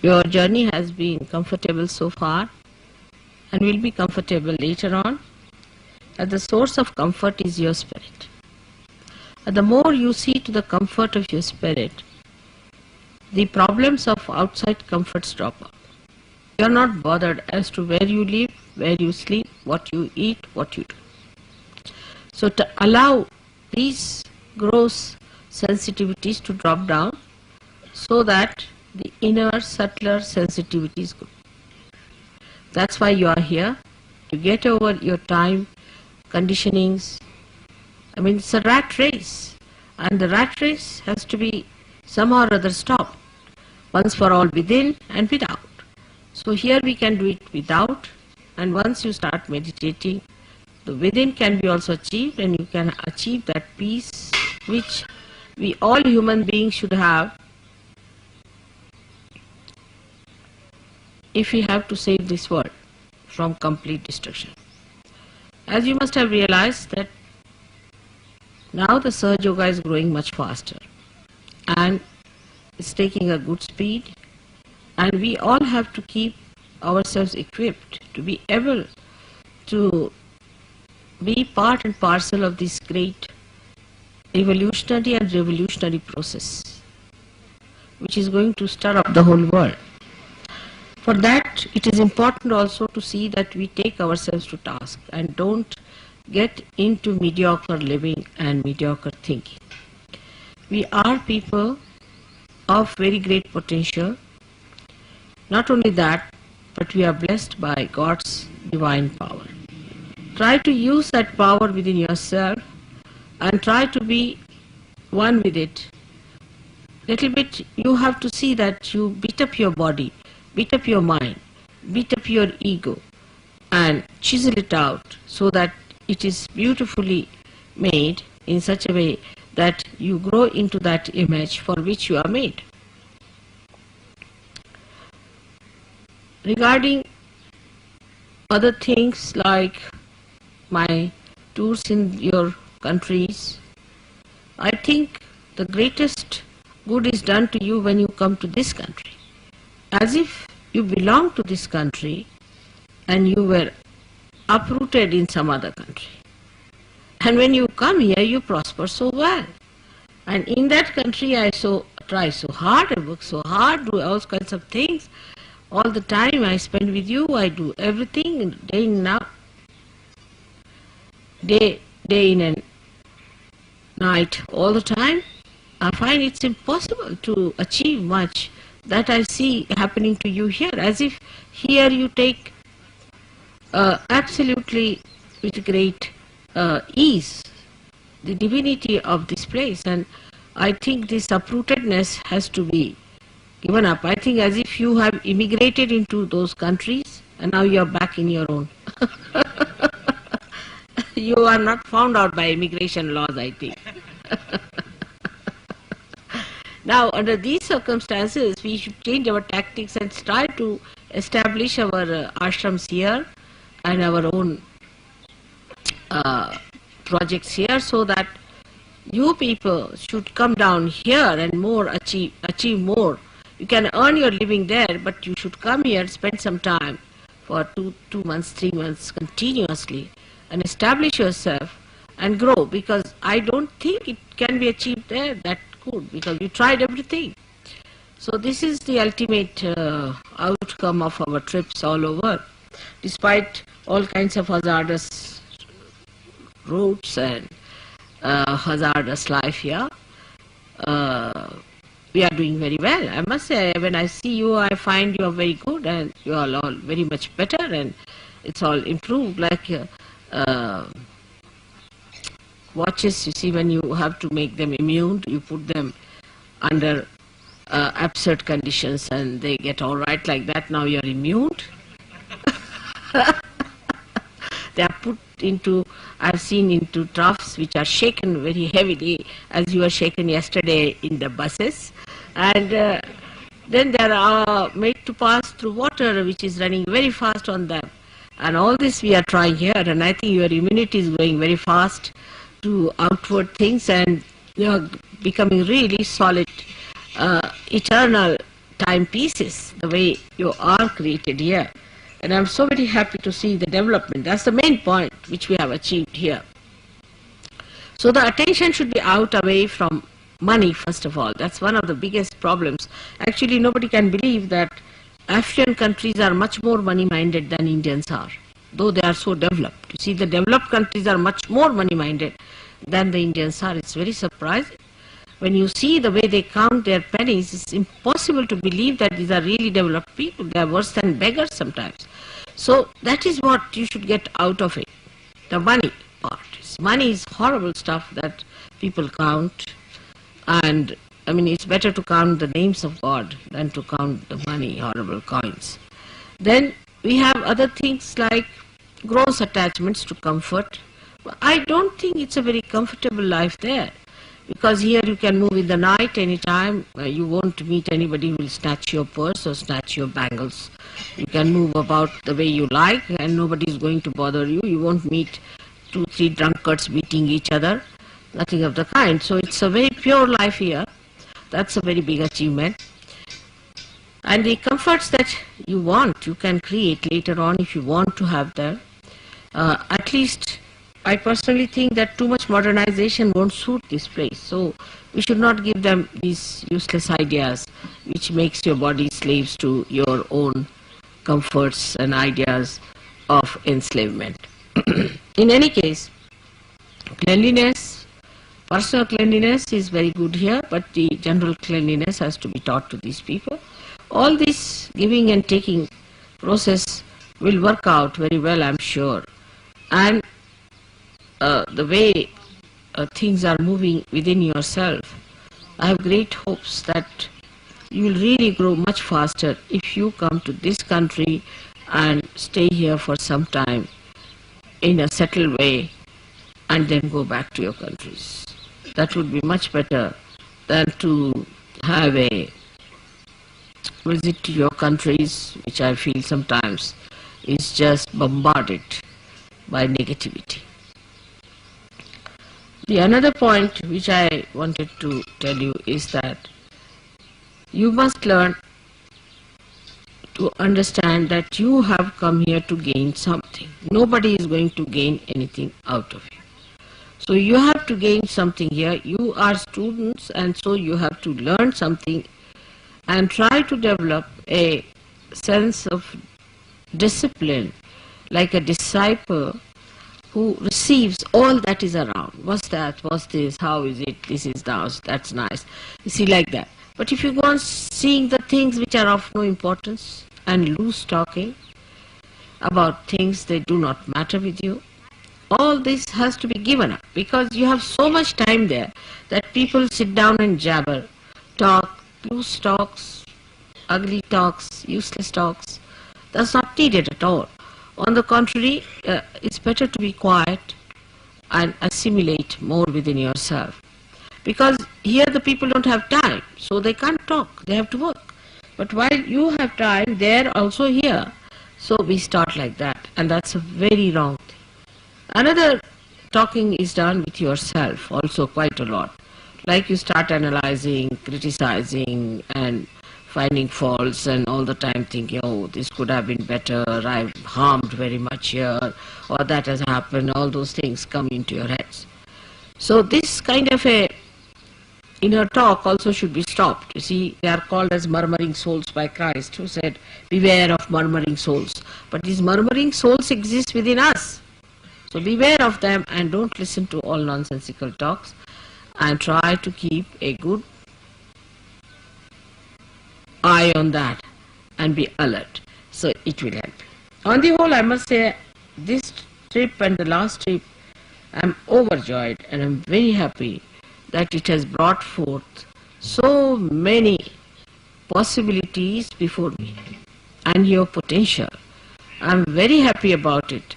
Your journey has been comfortable so far and will be comfortable later on. And the source of comfort is your spirit. And the more you see to the comfort of your spirit, the problems of outside comforts drop off. You are not bothered as to where you live, where you sleep, what you eat, what you do. So to allow these gross sensitivities to drop down so that the inner subtler sensitivities grow. That's why you are here, to get over your time conditionings. I mean, it's a rat race, and the rat race has to be somehow or other stopped, once for all, within and without. So here we can do it without, and once you start meditating, the within can be also achieved, and you can achieve that peace which we all human beings should have if we have to save this world from complete destruction. As you must have realized that now the Sahaja Yoga is growing much faster and it's taking a good speed, and we all have to keep ourselves equipped to be able to be part and parcel of this great evolutionary and revolutionary process which is going to stir up the whole world. For that, it is important also to see that we take ourselves to task and don't get into mediocre living and mediocre thinking. We are people of very great potential. Not only that, but we are blessed by God's divine power. Try to use that power within yourself and try to be one with it. Little bit you have to see that you beat up your body, beat up your mind, beat up your ego and chisel it out so that it is beautifully made in such a way that you grow into that image for which you are made. Regarding other things like my tours in your countries, I think the greatest good is done to you when you come to this country, as if you belong to this country and you were uprooted in some other country. And when you come here, you prosper so well. And in that country, I try so hard, I work so hard, do all kinds of things. All the time I spend with you, I do everything day in and night, all the time. I find it's impossible to achieve much that I see happening to you here, as if here you take absolutely with great ease the divinity of this place, and I think this uprootedness has to be given up. I think as if you have immigrated into those countries and now you are back in your own. You are not found out by immigration laws, I think. Now, under these circumstances, we should change our tactics and try to establish our ashrams here and our own projects here, so that you people should come down here and more achieve more. You can earn your living there, but you should come here, spend some time for 2 months, 3 months continuously and establish yourself and grow, because I don't think it can be achieved there that good, because you tried everything. So this is the ultimate outcome of our trips all over. Despite all kinds of hazardous routes and hazardous life here, we are doing very well. I must say, when I see you, I find you are very good and you are all very much better, and it's all improved. Like watches, you see, when you have to make them immune, you put them under absurd conditions and they get all right like that. Now you are immune. They are put into, I've seen into troughs which are shaken very heavily, as you were shaken yesterday in the buses, and then they are made to pass through water which is running very fast on them. And all this we are trying here, and I think your immunity is going very fast to outward things, and you are becoming really solid, eternal timepieces, the way you are created here. And I'm so very happy to see the development. That's the main point which we have achieved here. So the attention should be out away from money, first of all. That's one of the biggest problems. Actually, nobody can believe that African countries are much more money-minded than Indians are, though they are so developed. You see, the developed countries are much more money-minded than the Indians are. It's very surprising. When you see the way they count their pennies, it's impossible to believe that these are really developed people. They are worse than beggars sometimes. So that is what you should get out of it, the money part. Money is horrible stuff that people count, and I mean, it's better to count the names of God than to count the money, horrible coins. Then we have other things like gross attachments to comfort. I don't think it's a very comfortable life there, because here you can move in the night anytime. You won't meet anybody who will snatch your purse or snatch your bangles. You can move about the way you like and nobody is going to bother you. You won't meet 2-3 drunkards beating each other, nothing of the kind. So it's a very pure life here. That's a very big achievement. And the comforts that you want, you can create later on if you want to have them. At least I personally think that too much modernization won't suit this place. So we should not give them these useless ideas which makes your body slaves to your own comforts and ideas of enslavement. In any case, cleanliness, personal cleanliness is very good here, but the general cleanliness has to be taught to these people. All this giving and taking process will work out very well, I'm sure. And the way things are moving within yourself, I have great hopes that you will really grow much faster if you come to this country and stay here for some time in a settled way and then go back to your countries. That would be much better than to have a visit to your countries, which I feel sometimes is just bombarded by negativity. The another point which I wanted to tell you is that you must learn to understand that you have come here to gain something. Nobody is going to gain anything out of you. So you have to gain something here. You are students, and so you have to learn something and try to develop a sense of discipline, like a disciple who receives all that is around. What's that? What's this? How is it? This is that. That's nice. You see, like that. But if you go on seeing the things which are of no importance and lose talking about things that do not matter with you, all this has to be given up, because you have so much time there that people sit down and jabber, talk, loose talks, ugly talks, useless talks. That's not needed at all. On the contrary, it's better to be quiet and assimilate more within yourself. Because here the people don't have time, so they can't talk, they have to work. But while you have time, they're also here. So we start like that, and that's a very wrong thing. Another talking is done with yourself also quite a lot. Like you start analyzing, criticizing, and finding faults, and all the time thinking, oh, this could have been better, I've harmed very much here, or that has happened. All those things come into your heads. So this kind of a inner talk also should be stopped. You see, they are called as murmuring souls by Christ, who said, beware of murmuring souls. But these murmuring souls exist within us. So beware of them and don't listen to all nonsensical talks, and try to keep a good eye on that and be alert. So it will help. On the whole, I must say, this trip and the last trip, I'm overjoyed and I'm very happy that it has brought forth so many possibilities before me and your potential. I'm very happy about it,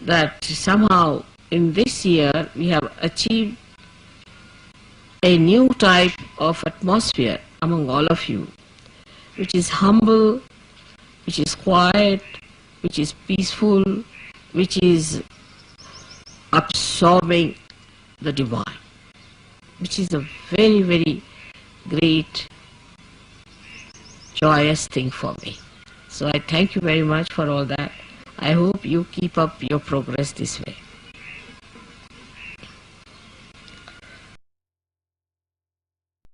that somehow in this year we have achieved a new type of atmosphere among all of you, which is humble, which is quiet, which is peaceful, which is absorbing the divine, which is a very, very great joyous thing for me. So I thank you very much for all that. I hope you keep up your progress this way.